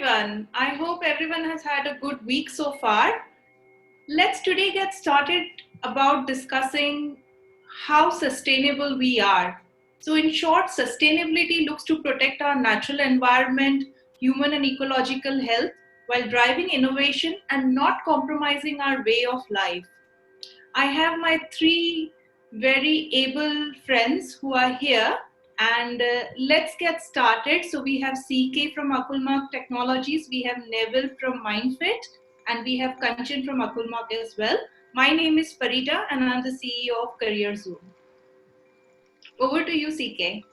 everyone. I hope everyone has had a good week so far. Let's today get started about discussing how sustainable we are. So, in short, sustainability looks to protect our natural environment, human and ecological health, while driving innovation and not compromising our way of life. I have my three very able friends who are here, and let's get started. So we have CK from Akulmark Technologies, we have Neville from MindFit, and we have Kanchan from Akulmark as well. My name is Farida, and I'm the CEO of Career Zoom. Over to you, CK.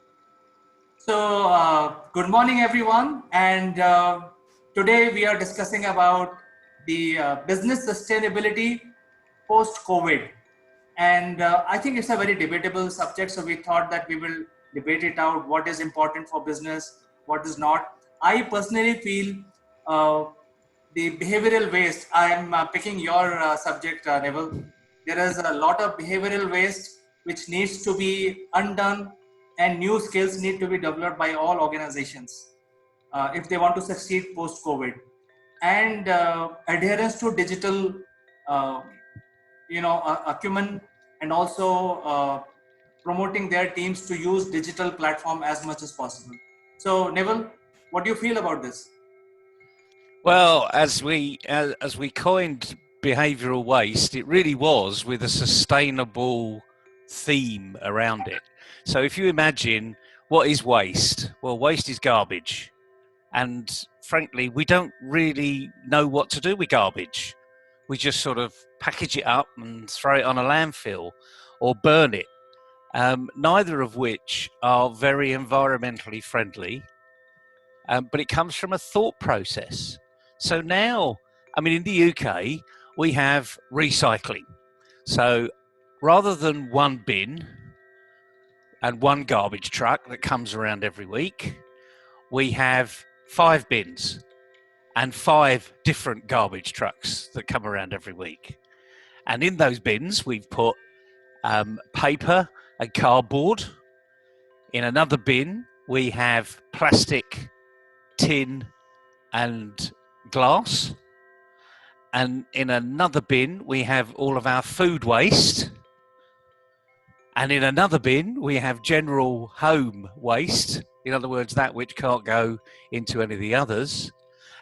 So, good morning, everyone. And today we are discussing about the business sustainability post-COVID. And I think it's a very debatable subject. So we thought that we will debate it out. What is important for business? What is not? I personally feel the behavioral waste. I am picking your subject, Neville. There is a lot of behavioral waste which needs to be undone, and new skills need to be developed by all organizations if they want to succeed post-COVID. And adherence to digital, uh, acumen, and also promoting their teams to use digital platform as much as possible. So, Neville, what do you feel about this? Well, as we coined behavioural waste, it really was with a sustainable theme around it. So if you imagine what is waste, well, waste is garbage, and frankly, we don't really know what to do with garbage. We just sort of package it up and throw it on a landfill or burn it. Neither of which are very environmentally friendly, but it comes from a thought process. So now, I mean, in the UK, we have recycling. So rather than one bin and one garbage truck that comes around every week, we have 5 bins and 5 different garbage trucks that come around every week. And in those bins, we've put paper and cardboard. In another bin, we have plastic, tin, and glass. And in another bin, we have all of our food waste. And in another bin, we have general home waste. In other words, that which can't go into any of the others.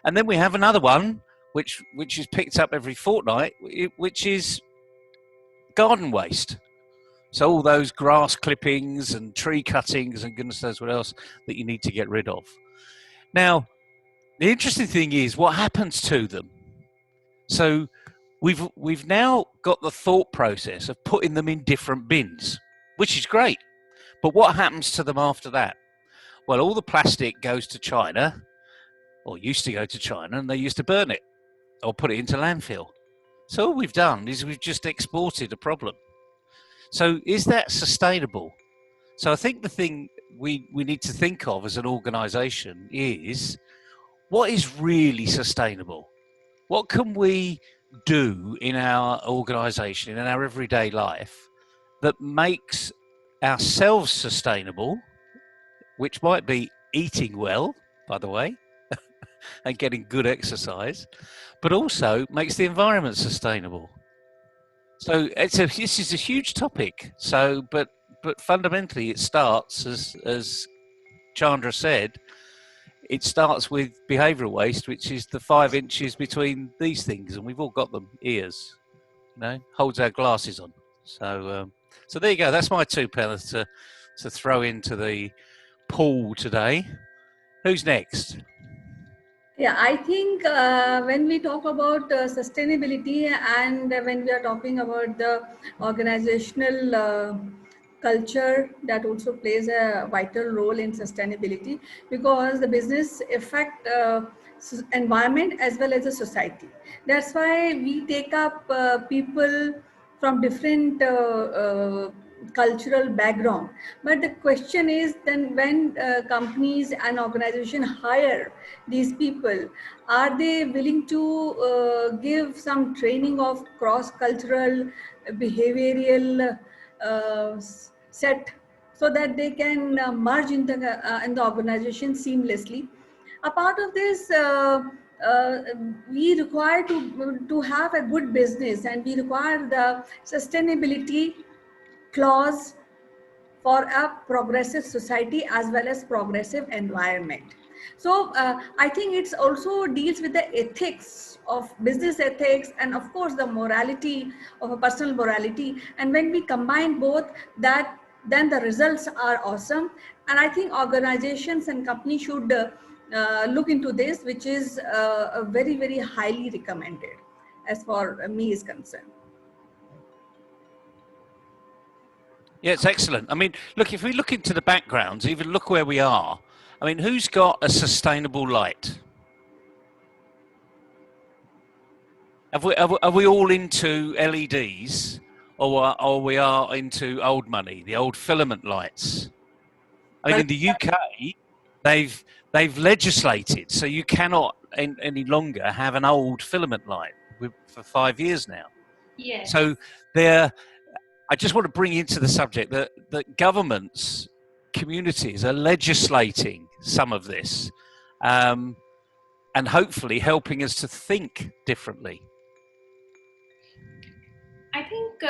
And then we have another one, which is picked up every fortnight, which is garden waste. So all those grass clippings and tree cuttings and goodness knows what else that you need to get rid of. Now, the interesting thing is what happens to them. So we've now got the thought process of putting them in different bins, which is great. But what happens to them after that? Well, all the plastic goes to China, or used to go to China, and they used to burn it or put it into landfill. So all we've done is we've just exported a problem. So is that sustainable? So I think the thing we need to think of as an organisation is what is really sustainable? What can we do in our organisation, in our everyday life, that makes ourselves sustainable, which might be eating well, by the way, and getting good exercise, but also makes the environment sustainable. So this is a huge topic. So, but fundamentally, it starts as Chandra said. It starts with behavioural waste, which is the 5 inches between these things, and we've all got them. Ears, holds our glasses on. So, so there you go. That's my 2 pence to throw into the pool today. Who's next? Yeah, I think when we talk about sustainability and when we are talking about the organizational culture, that also plays a vital role in sustainability, because the business affect environment as well as the society. That's why we take up people from different cultural background. But the question is, then when companies and organizations hire these people, are they willing to give some training of cross-cultural behavioral set, so that they can merge in the organization seamlessly? A part of this, uh, we require to have a good business, and we require the sustainability clause for a progressive society as well as progressive environment. So I think it's also deals with the ethics of business ethics, and of course the morality of a personal morality. And when we combine both that, then the results are awesome. And I think organizations and companies should look into this, which is very, very highly recommended as far me is concerned. Yeah, it's excellent. I mean, look, if we look into the backgrounds, even look where we are. I mean, who's got a sustainable light? Are we all into LEDs, or we are into old money, the old filament lights? I mean, in the UK, they've legislated so you cannot any longer have an old filament light for 5 years now. Yes. So I just want to bring into the subject that governments, communities are legislating some of this, and hopefully helping us to think differently. I think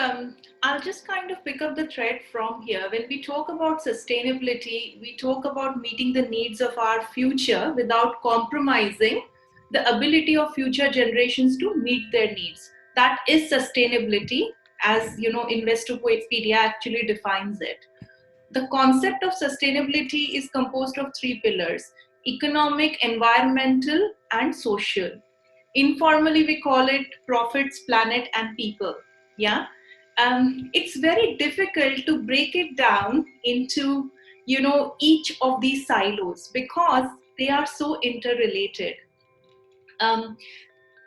I'll just kind of pick up the thread from here. When we talk about sustainability, we talk about meeting the needs of our future without compromising the ability of future generations to meet their needs. That is sustainability, as you know, Investopedia actually defines it. The concept of sustainability is composed of three pillars: economic, environmental, and social. Informally, we call it profits, planet, and people. Yeah. It's very difficult to break it down into, you know, each of these silos because they are so interrelated. Um,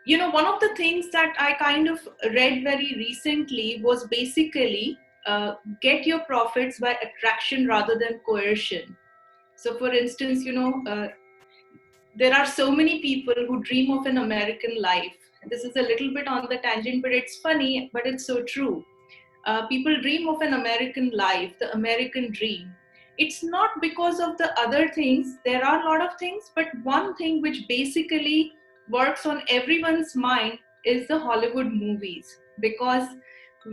you know, one of the things that I kind of read very recently was basically get your profits by attraction rather than coercion. So, for instance, you know, there are so many people who dream of an American life. This is a little bit on the tangent, but it's funny, but it's so true. People dream of an American life, the American dream. It's not because of the other things. There are a lot of things, but one thing which basically works on everyone's mind is the Hollywood movies. Because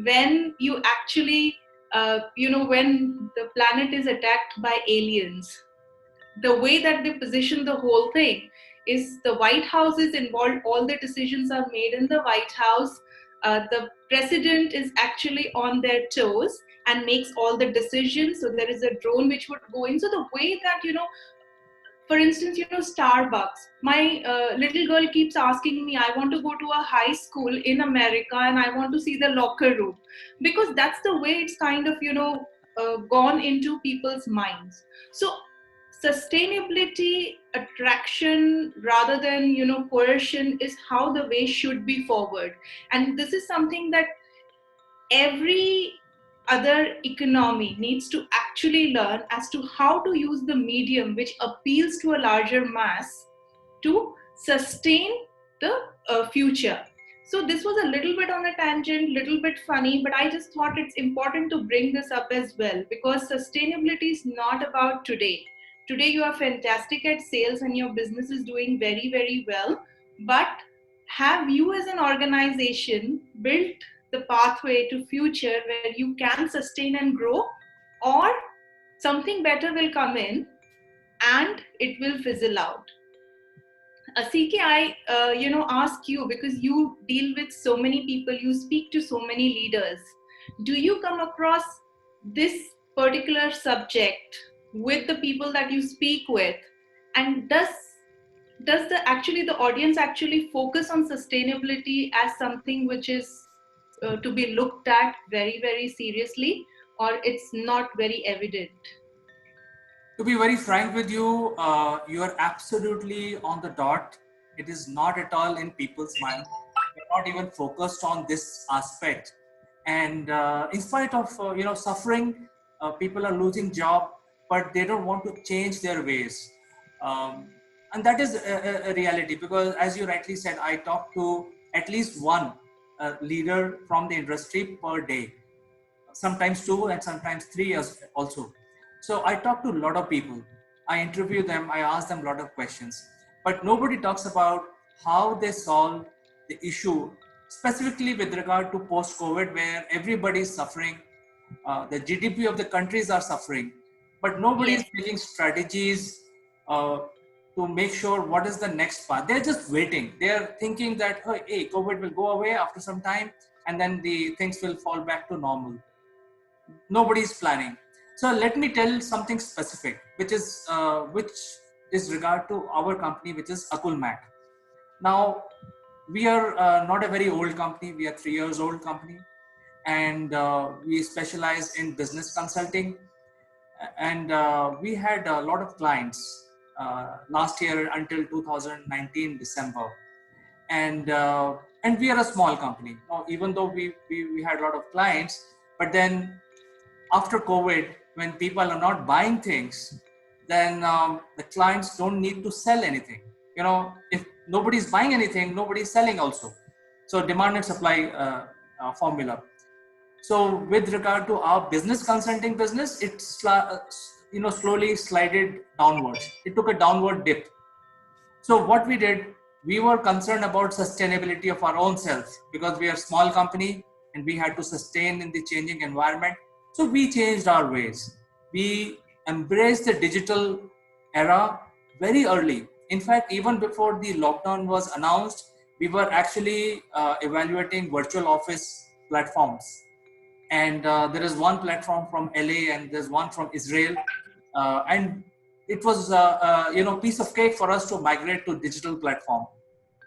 when you actually, you know, when the planet is attacked by aliens, the way that they position the whole thing is the White House is involved, all the decisions are made in the White House. The president is actually on their toes and makes all the decisions. So there is a drone which would go in. So the way that, you know, for instance, you know, Starbucks, my little girl keeps asking me, I want to go to a high school in America and I want to see the locker room, because that's the way it's kind of, you know, gone into people's minds. So sustainability, attraction rather than, you know, coercion is how the way should be forward. And this is something that every other economy needs to actually learn as to how to use the medium which appeals to a larger mass to sustain the future. So this was a little bit on a tangent, little bit funny, but I just thought it's important to bring this up as well, because sustainability is not about today. Today you are fantastic at sales and your business is doing very, very well, but have you as an organization built the pathway to future where you can sustain and grow, or something better will come in and it will fizzle out? CK, I you know, ask you, because you deal with so many people, you speak to so many leaders. Do you come across this particular subject with the people that you speak with, and does the audience actually focus on sustainability as something which is to be looked at very, very seriously, or it's not very evident? To be very frank with you, you are absolutely on the dot. It is not at all in people's mind. They're not even focused on this aspect. And in spite of suffering, people are losing job, but they don't want to change their ways. Um, and that is a reality, because as you rightly said, I talk to at least one leader from the industry per day, sometimes two and sometimes three years also. So I talk to a lot of people. I interview them. I ask them a lot of questions. but nobody talks about how they solve the issue, specifically with regard to post-COVID, where everybody is suffering. The GDP of the countries are suffering, but nobody is Yes. making strategies uh, to make sure what is the next path. They're just waiting. They're thinking that, "Oh, hey, COVID will go away after some time, and then the things will fall back to normal." Nobody is planning. So let me tell something specific, which is regard to our company, which is Akul Mac. Now, we are not a very old company. We are 3 years old company, and we specialize in business consulting. And we had a lot of clients last year until 2019 December, and we are a small company. Now, even though we had a lot of clients, but then after COVID, when people are not buying things, then the clients don't need to sell anything. If nobody's buying anything, nobody's selling also. So demand and supply formula. So with regard to our business consulting business, it's slowly slided downwards. It took a downward dip. So what we did, we were concerned about sustainability of our own self because we are a small company and we had to sustain in the changing environment. So we changed our ways. We embraced the digital era very early. In fact, even before the lockdown was announced, we were actually evaluating virtual office platforms, and there is one platform from LA and there's one from Israel, and it was piece of cake for us to migrate to digital platform,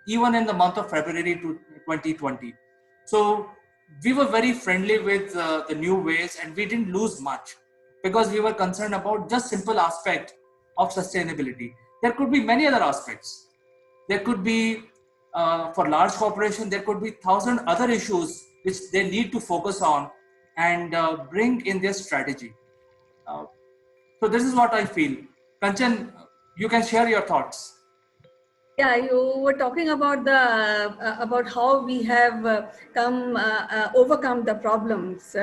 even in the month of February to 2020. So we were very friendly with the new ways, and we didn't lose much because we were concerned about just simple aspect of sustainability. There could be many other aspects. There could be for large corporation, there could be thousand other issues which they need to focus on and bring in their strategy. Uh, so this is what I feel. Kanchan, you can share your thoughts. Yeah, you were talking about the about how we have come overcome the problems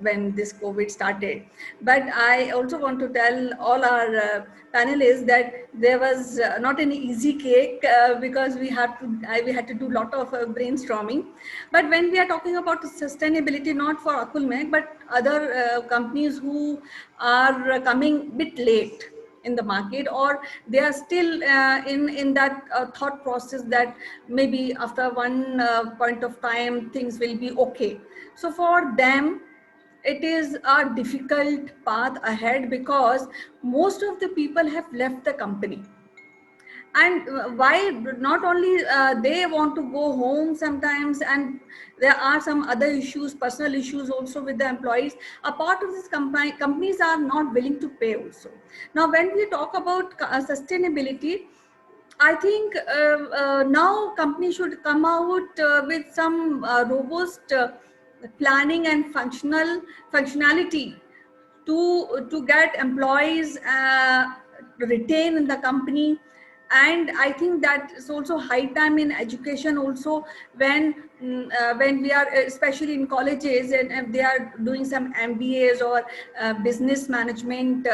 when this COVID started. But I also want to tell all our panelists that there was not an easy cake because we had to do a lot of brainstorming. But when we are talking about sustainability, not for Akulmek, but other companies who are coming bit late in the market, or they are still in that thought process that maybe after one point of time things will be okay. So for them it is a difficult path ahead because most of the people have left the company. And why not only they want to go home sometimes, and there are some other issues, personal issues also with the employees. A part of this companies are not willing to pay also. Now when we talk about sustainability, I think now companies should come out with some robust planning and functionality to get employees retained in the company. And I think that is also high time in education also, when we are especially in colleges, and if they are doing some MBAs or business management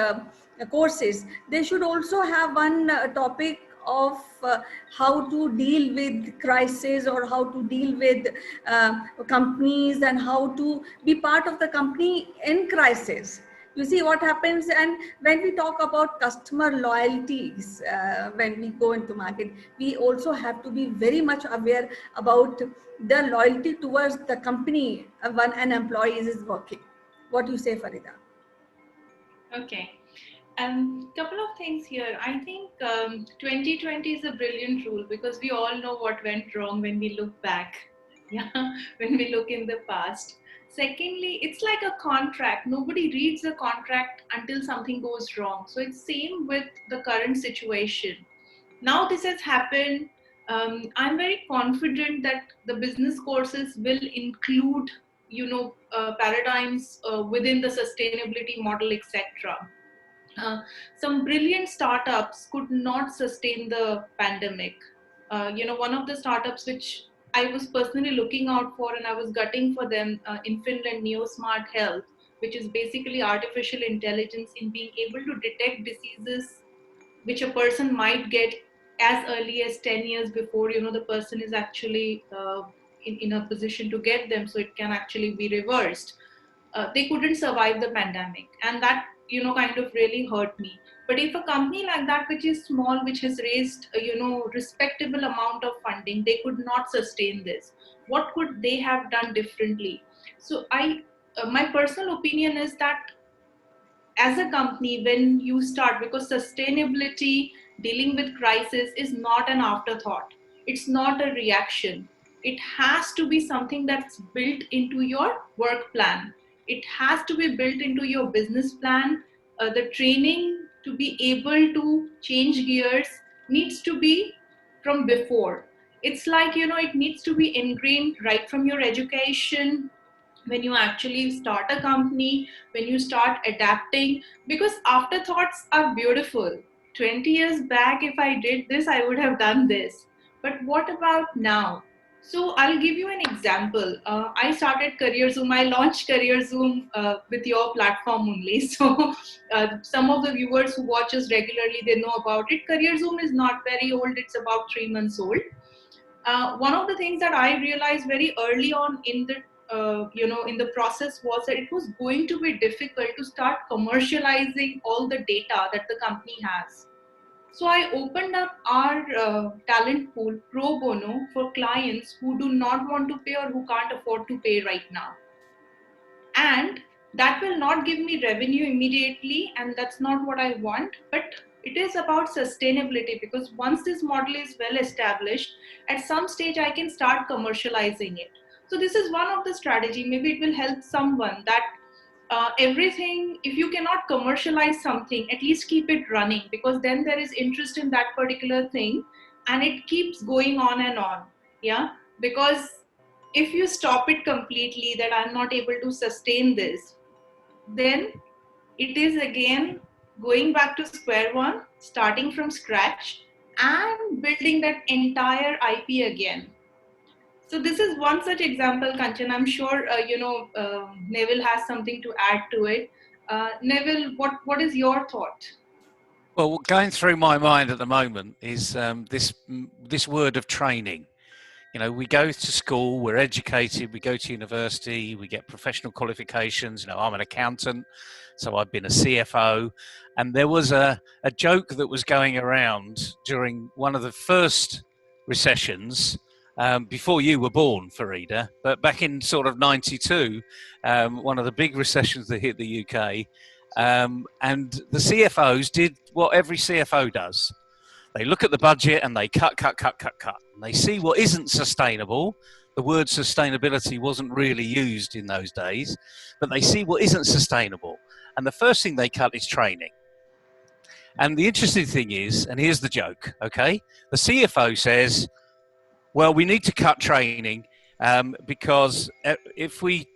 courses, they should also have one topic of how to deal with crisis, or how to deal with companies, and how to be part of the company in crisis. You see what happens. And when we talk about customer loyalties, when we go into market, we also have to be very much aware about the loyalty towards the company when an employee is working. What do you say, Farida? Okay. Couple of things here. I think 2020 is a brilliant rule because we all know what went wrong when we look back. Yeah, when we look in the past. Secondly, it's like a contract. Nobody reads a contract until something goes wrong. So it's same with the current situation. Now this has happened. I'm very confident that the business courses will include, paradigms within the sustainability model, etc. Some brilliant startups could not sustain the pandemic. One of the startups which I was personally looking out for and I was gutting for them in Finland, NeoSmart Health, which is basically artificial intelligence in being able to detect diseases which a person might get as early as 10 years before, the person is actually in a position to get them, so it can actually be reversed. They couldn't survive the pandemic, and that kind of really hurt me. But if a company like that, which is small, which has raised respectable amount of funding, they could not sustain this, what could they have done differently? So my personal opinion is that as a company, when you start, because sustainability, dealing with crisis is not an afterthought, it's not a reaction, it has to be something that's built into your work plan, it has to be built into your business plan. The training to be able to change gears needs to be from before. It's like, it needs to be ingrained right from your education, when you actually start a company, when you start adapting, because afterthoughts are beautiful. 20 years back, if I did this, I would have done this. But what about now? So I'll give you an example. I started Career Zoom. I launched Career Zoom with your platform only. So some of the viewers who watch us regularly, they know about it. Career Zoom is not very old. It's about 3 months old. One of the things that I realized very early on in the in the process was that it was going to be difficult to start commercializing all the data that the company has. So I opened up our talent pool pro bono for clients who do not want to pay or who can't afford to pay right now. And that will not give me revenue immediately, and that's not what I want. But it is about sustainability, because once this model is well established, at some stage I can start commercializing it. So this is one of the strategy. Maybe it will help someone that everything, if you cannot commercialize something, at least keep it running, because then there is interest in that particular thing and it keeps going on and on. Yeah, because if you stop it completely, that I'm not able to sustain this, then it is again going back to square one, starting from scratch and building that entire IP again. So this is one such example, Kanchan. I'm sure Neville has something to add to it. Neville, what is your thought? Well, what going through my mind at the moment is this word of training. You know, we go to school, we're educated, we go to university, we get professional qualifications. You know, I'm an accountant, so I've been a CFO. And there was a joke that was going around during one of the first recessions, before you were born, Farida, but back in sort of 92, one of the big recessions that hit the UK. And the CFOs did what every CFO does. They look at the budget and they cut. And they see what isn't sustainable. The word sustainability wasn't really used in those days, but they see what isn't sustainable. And the first thing they cut is training. And the interesting thing is, and here's the joke, okay? The CFO says, well, we need to cut training because if we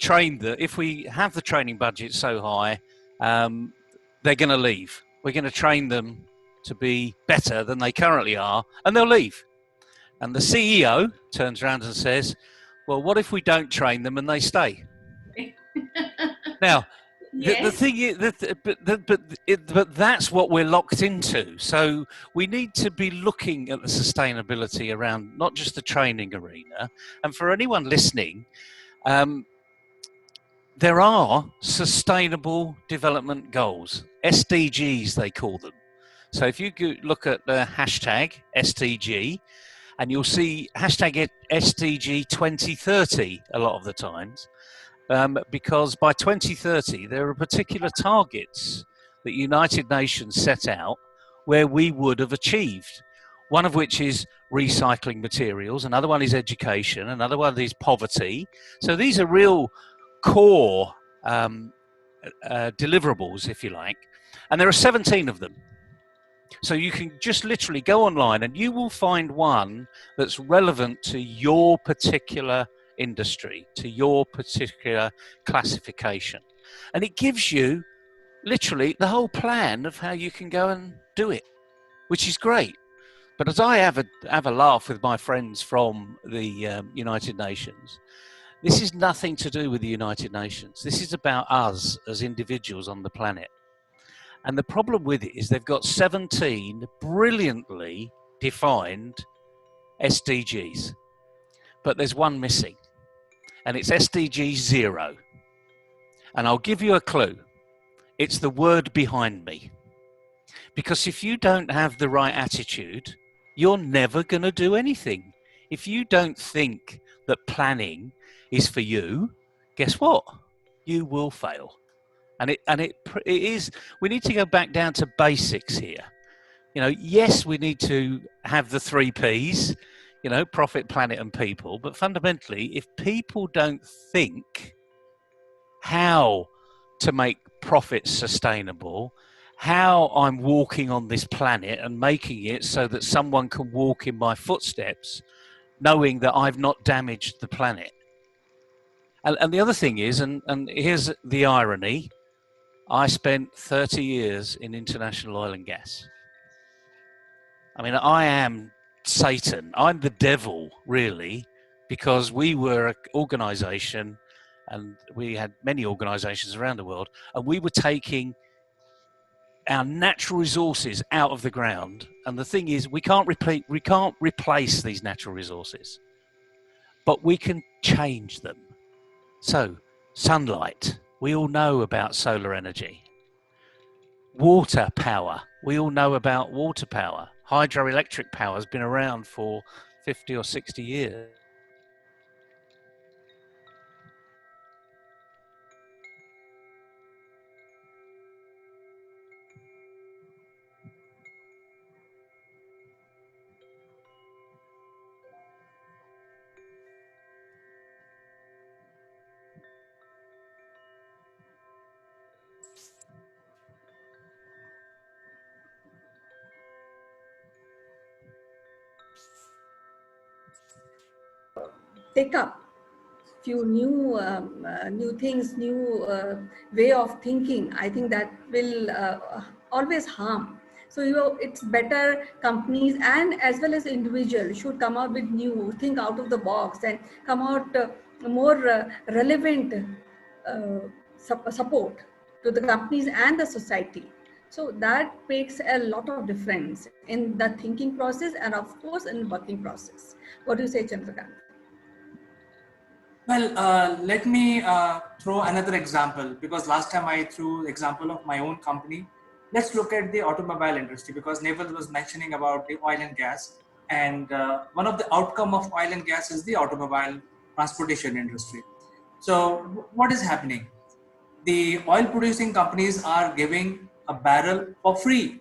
have the training budget so high, they're going to leave. We're going to train them to be better than they currently are, and they'll leave. And the CEO turns around and says, well, what if we don't train them and they stay? Now, Yes. the thing is, but that's what we're locked into. So we need to be looking at the sustainability around not just the training arena. And for anyone listening, there are sustainable development goals, SDGs they call them. So if you look at the hashtag SDG, and you'll see hashtag SDG 2030 a lot of the times, because by 2030 there are particular targets that United Nations set out where we would have achieved. One of which is recycling materials, another one is education, another one is poverty. So these are real core deliverables, if you like, and there are 17 of them. So you can just literally go online and you will find one that's relevant to your particular industry, to your particular classification. And it gives you literally the whole plan of how you can go and do it, which is great. But as I have a laugh with my friends from the United Nations, this is nothing to do with the United Nations. This is about us as individuals on the planet. And the problem with it is they've got 17 brilliantly defined SDGs, but there's one missing, and it's SDG 0. And I'll give you a clue. It's the word behind me. Because if you don't have the right attitude, you're never going to do anything. If you don't think that planning is for you, guess what? You will fail. And it is. We need to go back down to basics here. Yes, we need to have the 3 Ps, profit, planet, and people. But fundamentally, if people don't think how to make profits sustainable, how I'm walking on this planet and making it so that someone can walk in my footsteps, knowing that I've not damaged the planet. And the other thing is, and here's the irony, I spent 30 years in international oil and gas. I mean, I am Satan. I'm the devil, really, because we were an organization, and we had many organizations around the world, and we were taking our natural resources out of the ground. And the thing is, we can't replace these natural resources, but we can change them. So, sunlight, we all know about solar energy. Water power, we all know about water power. Hydroelectric power has been around for 50 or 60 years. Take up few new things, new way of thinking. I think that will always harm. So it's better companies and as well as individuals should come out with new, think out of the box and come out more relevant support to the companies and the society. So that makes a lot of difference in the thinking process and of course in the working process. What do you say, Chandrakant? Well, let me throw another example, because last time I threw the example of my own company. Let's look at the automobile industry, because Naval was mentioning about the oil and gas, and one of the outcome of oil and gas is the automobile transportation industry. So what is happening? The oil producing companies are giving a barrel for free,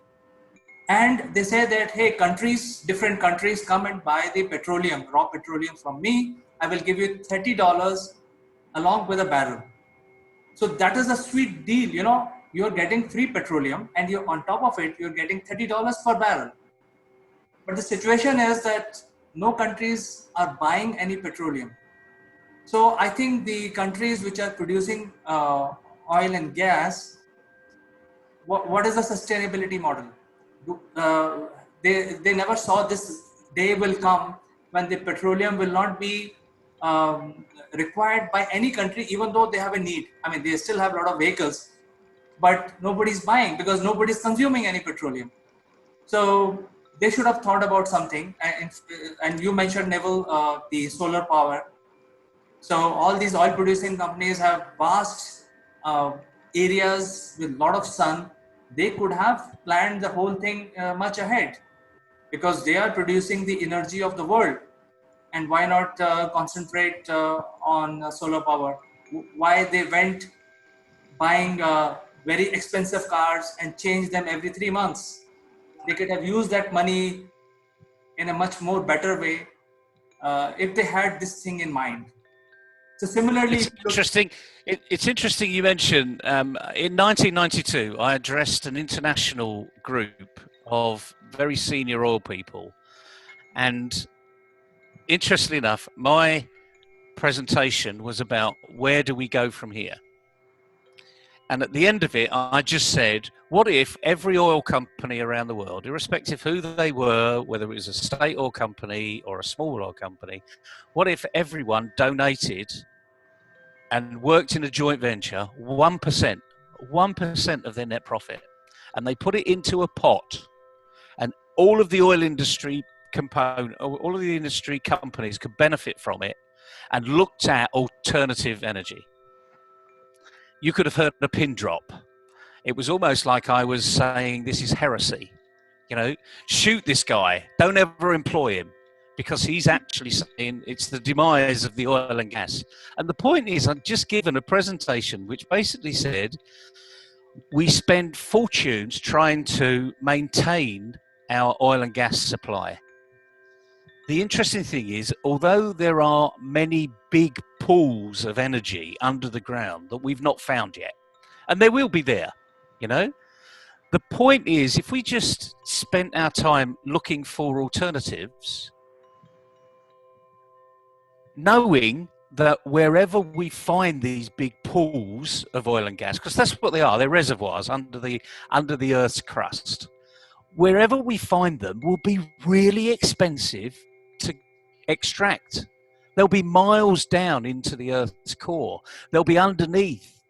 and they say that, hey, different countries come and buy the petroleum, raw petroleum from me. I will give you $30 along with a barrel. So that is a sweet deal. You're getting free petroleum, and you're on top of it, you're getting $30 per barrel. But the situation is that no countries are buying any petroleum. So I think the countries which are producing oil and gas, what is the sustainability model? They never saw this day will come when the petroleum will not be required by any country, even though they have a need. I mean, they still have a lot of vehicles, but nobody's buying because nobody's consuming any petroleum. So they should have thought about something. And you mentioned, Neville, the solar power. So all these oil producing companies have vast areas with a lot of sun. They could have planned the whole thing much ahead, because they are producing the energy of the world. And why not concentrate on solar power? Why they went buying very expensive cars and change them every 3 months? They could have used that money in a much more better way if they had this thing in mind. So similarly, it's interesting you mentioned in 1992 I addressed an international group of very senior oil people, and interestingly enough, my presentation was about where do we go from here. And at the end of it, I just said, what if every oil company around the world, irrespective who they were, whether it was a state oil company or a small oil company, what if everyone donated and worked in a joint venture 1% of their net profit, and they put it into a pot, and all of the oil industry all of the industry companies could benefit from it and looked at alternative energy. You could have heard a pin drop. It was almost like I was saying, this is heresy. You know, shoot this guy. Don't ever employ him, because he's actually saying it's the demise of the oil and gas. And the point is, I've just given a presentation which basically said we spend fortunes trying to maintain our oil and gas supply. The interesting thing is, although there are many big pools of energy under the ground that we've not found yet, and they will be there, you know, the point is, if we just spent our time looking for alternatives, knowing that wherever we find these big pools of oil and gas, because that's what they are, they're reservoirs under the Earth's crust, wherever we find them will be really expensive to extract. They'll be miles down into the Earth's core. They'll be underneath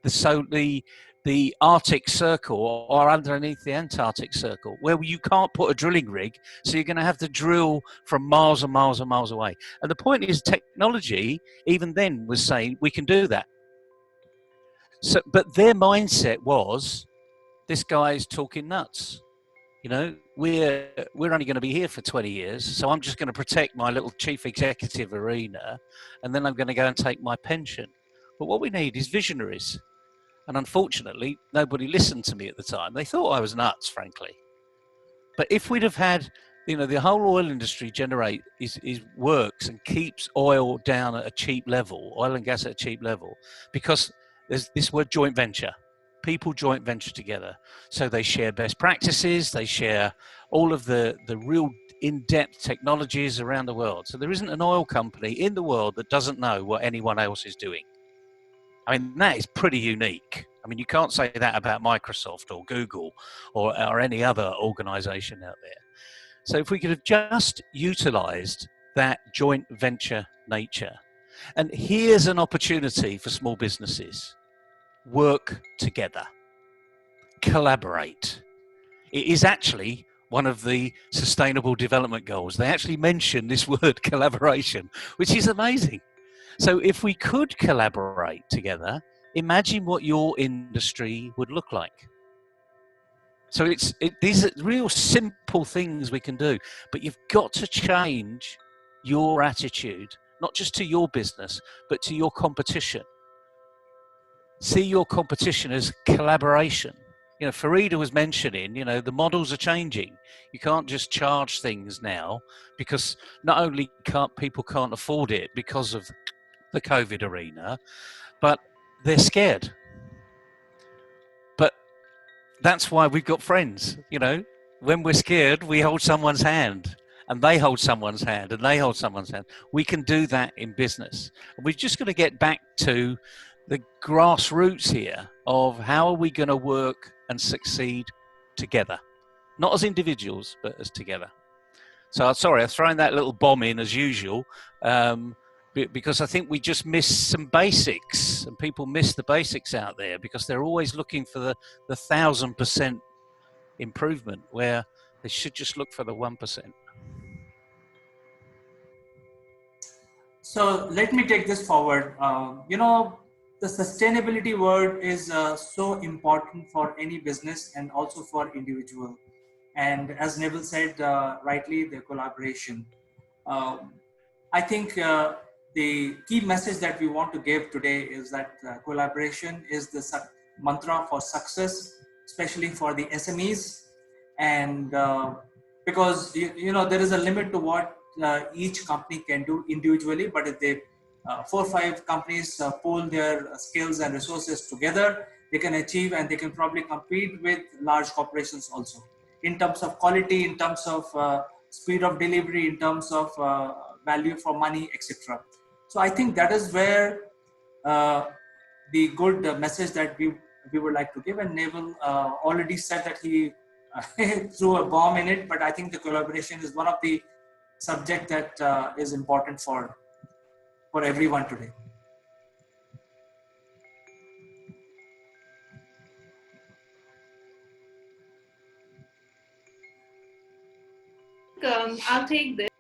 the Arctic Circle or underneath the Antarctic Circle, where you can't put a drilling rig, so you're going to have to drill from miles and miles and miles away. And the point is, technology, even then, was saying we can do that. So, but their mindset was, this guy's talking nuts. You know, we're only going to be here for 20 years, so I'm just going to protect my little chief executive arena, and then I'm going to go and take my pension. But what we need is visionaries. And unfortunately, nobody listened to me at the time. They thought I was nuts, frankly. But if we'd have had, you know, the whole oil industry works and keeps oil down at a cheap level, oil and gas at a cheap level, because there's this word joint venture. People joint venture together. So they share best practices, they share all of the real in-depth technologies around the world. So there isn't an oil company in the world that doesn't know what anyone else is doing. I mean, that is pretty unique. I mean, you can't say that about Microsoft or Google or any other organization out there. So if we could have just utilized that joint venture nature, and here's an opportunity for small businesses: work together, collaborate. It is actually one of the sustainable development goals. They actually mention this word collaboration, which is amazing. So if we could collaborate together, imagine what your industry would look like. So these are real simple things we can do, but you've got to change your attitude, not just to your business, but to your competition. See your competition as collaboration. You know, Farida was mentioning, you know, the models are changing. You can't just charge things now, because not only people can't afford it because of the COVID arena, but they're scared. But that's why we've got friends. You know, when we're scared, we hold someone's hand, and they hold someone's hand, and they hold someone's hand. We can do that in business. And we've just got to get back to the grassroots here of how are we going to work and succeed together, not as individuals, but as together. So sorry, I've thrown that little bomb in as usual, because I think we just miss some basics, and people miss the basics out there because they're always looking for the 1,000% improvement, where they should just look for the 1%. So let me take this forward. You know, the sustainability word is so important for any business and also for individual. And as Neville said rightly, the collaboration. Um, I think the key message that we want to give today is that collaboration is the mantra for success, especially for the SMEs. And because, you know, there is a limit to what each company can do individually, but if they 4 or 5 companies pool their skills and resources together, they can achieve, and they can probably compete with large corporations also, in terms of quality, in terms of speed of delivery, in terms of value for money, etc. So I think that is where the good message that we would like to give. And Neville already said that he threw a bomb in it, but I think the collaboration is one of the subject that is important for everyone today. I'll take this.